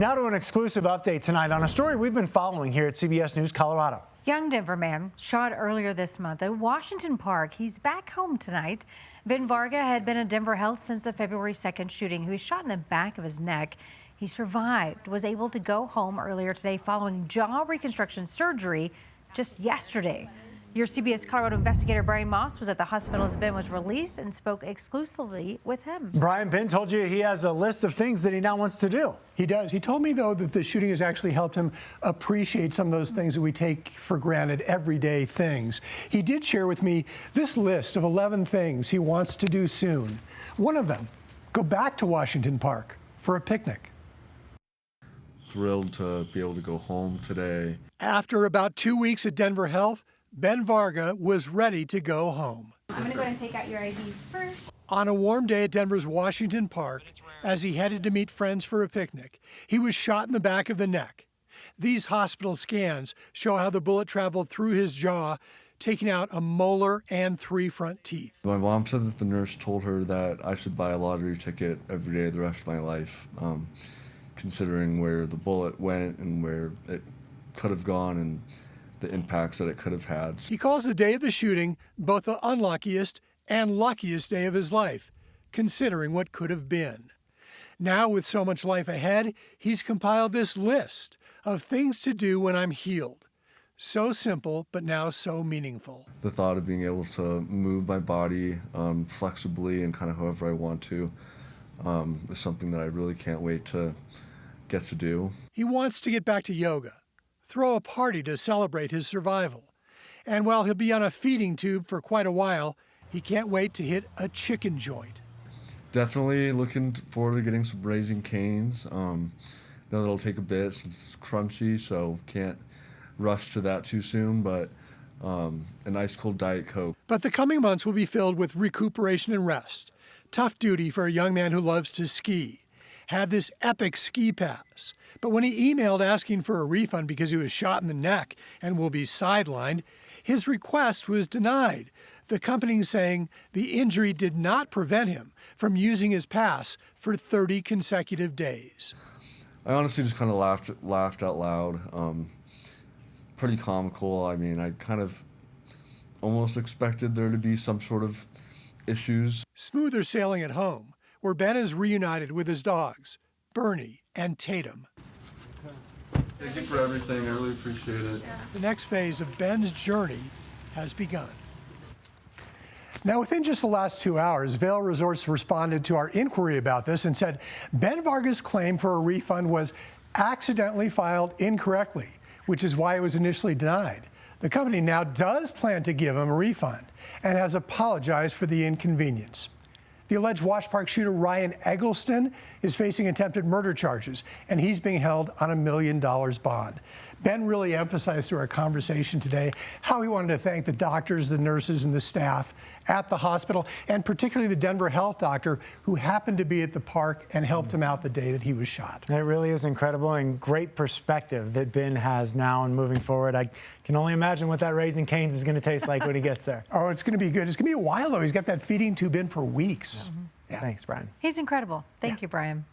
Now to an exclusive update tonight on a story we've been following here at CBS News Colorado. Young Denver man shot earlier this month at Washington Park. He's back home tonight. Ben Varga had been in Denver Health since the February 2nd shooting. He was shot in the back of his neck. He survived, was able to go home earlier today following jaw reconstruction surgery just yesterday. Your CBS Colorado investigator Brian Moss was at the hospital as Ben was released and spoke exclusively with him. Brian, Ben told you he has a list of things that he now wants to do. He does. He told me, though, that the shooting has actually helped him appreciate some of those things that we take for granted, everyday things. He did share with me this list of 11 things he wants to do soon. One of them, go back to Washington Park for a picnic. Thrilled to be able to go home today. After about 2 weeks at Denver Health, Ben Varga was ready to go home. I'm going to go ahead and take out your IDs first. On a warm day at Denver's Washington Park, as he headed to meet friends for a picnic, he was shot in the back of the neck. These hospital scans show how the bullet traveled through his jaw, taking out a molar and 3 front teeth. My mom said that the nurse told her that I should buy a lottery ticket every day the rest of my life, considering where the bullet went and where it could have gone and the impacts that it could have had. He calls the day of the shooting both the unluckiest and luckiest day of his life, considering what could have been. Now, with so much life ahead, he's compiled this list of things to do when I'm healed. So simple, but now so meaningful. The thought of being able to move my body flexibly and kind of however I want to is something that I really can't wait to get to do. He wants to get back to yoga, throw a party to celebrate his survival. And while he'll be on a feeding tube for quite a while, he can't wait to hit a chicken joint. Definitely looking forward to getting some Raising Canes. Know that'll take a bit since it's crunchy, so can't rush to that too soon, but a nice cold Diet Coke. But the coming months will be filled with recuperation and rest. Tough duty for a young man who loves to ski. Had this epic ski pass. But when he emailed asking for a refund because he was shot in the neck and will be sidelined, his request was denied. The company saying the injury did not prevent him from using his pass for 30 consecutive days. I honestly just kind of laughed out loud. Pretty comical. I mean, I kind of almost expected there to be some sort of issues. Smoother sailing at home, where Ben is reunited with his dogs, Bernie and Tatum. Thank you for everything. I really appreciate it. The next phase of Ben's journey has begun. Now, within just the last 2 hours, Vail Resorts responded to our inquiry about this and said Ben Varga's claim for a refund was accidentally filed incorrectly, which is why it was initially denied. The company now does plan to give him a refund and has apologized for the inconvenience. The alleged Wash Park shooter Ryan Eggleston is facing attempted murder charges, and he's being held on $1 million bond. Ben really emphasized through our conversation today how he wanted to thank the doctors, the nurses, and the staff at the hospital, and particularly the Denver Health doctor who happened to be at the park and helped him out the day that he was shot. It really is incredible and great perspective that Ben has now and moving forward. I can only imagine what that Raising Canes is going to taste like when he gets there. Oh, it's going to be good. It's going to be a while, though. He's got that feeding tube in for weeks. Yeah. Thanks, Brian. He's incredible. Thank you, Brian.